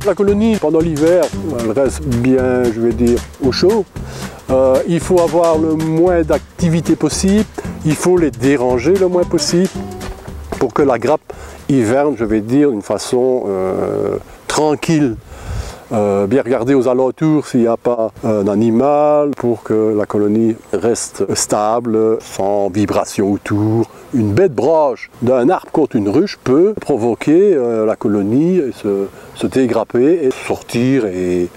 La colonie, pendant l'hiver, elle reste bien, je vais dire, au chaud. Il faut avoir le moins d'activité possible. Il faut les déranger le moins possible pour que la grappe hiverne, je vais dire, d'une façon tranquille. Bien regarder aux alentours s'il n'y a pas un animal pour que la colonie reste stable, sans vibration autour. Une bête branche d'un arbre contre une ruche peut provoquer la colonie, se dégrapper, et sortir et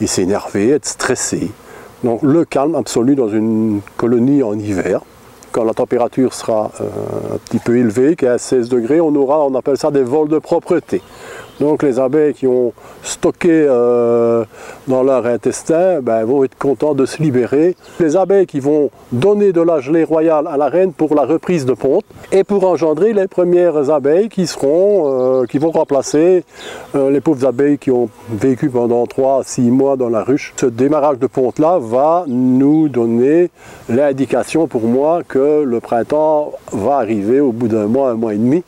s'énerver, être stressé. Donc le calme absolu dans une colonie en hiver. Quand la température sera un petit peu élevée, qui est à 16 degrés, on appelle ça des vols de propreté. Donc les abeilles qui ont stocké dans leur intestin vont être contents de se libérer. Les abeilles qui vont donner de la gelée royale à la reine pour la reprise de ponte et pour engendrer les premières abeilles qui vont remplacer les pauvres abeilles qui ont vécu pendant 3 à 6 mois dans la ruche. Ce démarrage de ponte-là va nous donner l'indication pour moi que le printemps va arriver au bout d'un mois et demi.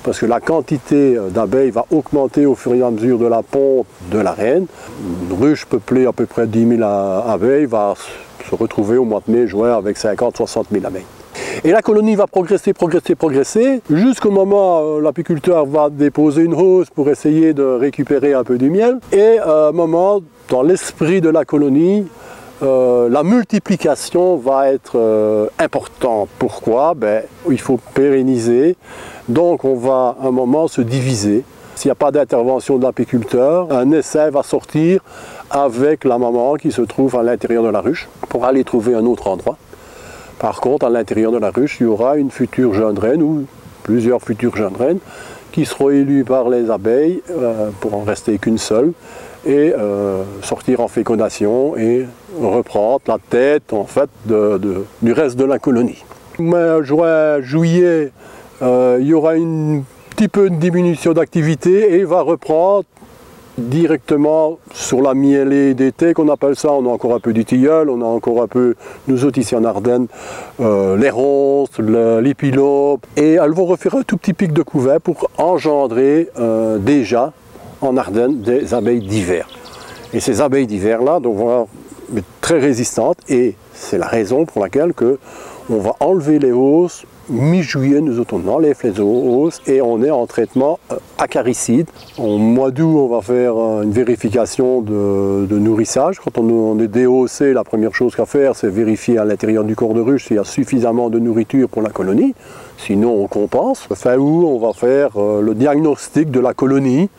Parce que la quantité d'abeilles va augmenter au fur et à mesure de la ponte de la reine. Une ruche peuplée à peu près 10 000 abeilles va se retrouver au mois de mai-juin avec 50-60 000 abeilles. Et la colonie va progresser, jusqu'au moment où l'apiculteur va déposer une hausse pour essayer de récupérer un peu du miel. Et à un moment, dans l'esprit de la colonie, la multiplication va être importante. Pourquoi? Il faut pérenniser. Donc on va à un moment se diviser. S'il n'y a pas d'intervention de l'apiculteur, un essaim va sortir avec la maman qui se trouve à l'intérieur de la ruche pour aller trouver un autre endroit. Par contre, à l'intérieur de la ruche, il y aura une future jeune reine ou plusieurs futures jeunes reines qui seront élues par les abeilles pour en rester qu'une seule et sortir en fécondation et reprendre la tête en fait du reste de la colonie. Mais juin, juillet, il y aura un petit peu de diminution d'activité et il va reprendre directement sur la mielée d'été qu'on appelle ça. On a encore un peu du tilleul, on a encore un peu, nous autres ici en Ardennes, les ronces, l'épilope. Et elles vont refaire un tout petit pic de couvert pour engendrer déjà en Ardennes des abeilles d'hiver. Et ces abeilles d'hiver là vont être très résistantes et c'est la raison pour laquelle on va enlever les hausses. Mi-juillet, nous autres, on enlève les hausses et on est en traitement acaricide. Au mois d'août, on va faire une vérification de nourrissage. Quand on est déhaussé, la première chose qu'à faire, c'est vérifier à l'intérieur du corps de ruche s'il y a suffisamment de nourriture pour la colonie. Sinon, on compense. Fin août, on va faire le diagnostic de la colonie.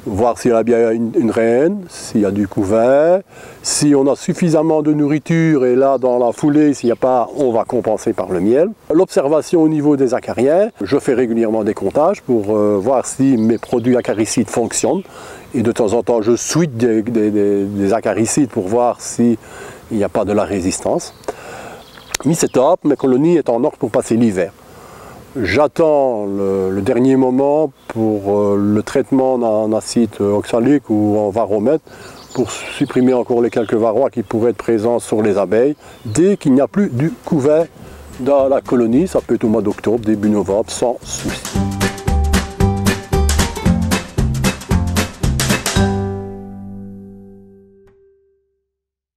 Voir s'il y a bien une reine, s'il y a du couvert, si on a suffisamment de nourriture et là dans la foulée, s'il n'y a pas, on va compenser par le miel. L'observation au niveau des acariens, je fais régulièrement des comptages pour voir si mes produits acaricides fonctionnent et de temps en temps je switch des acaricides pour voir s'il n'y a pas de la résistance. Mi-septembre, mes colonies sont en ordre pour passer l'hiver. J'attends le dernier moment pour le traitement en acide oxalique ou en varomètre pour supprimer encore les quelques varrois qui pourraient être présents sur les abeilles dès qu'il n'y a plus du couvert dans la colonie. Ça peut être au mois d'octobre, début novembre, sans souci.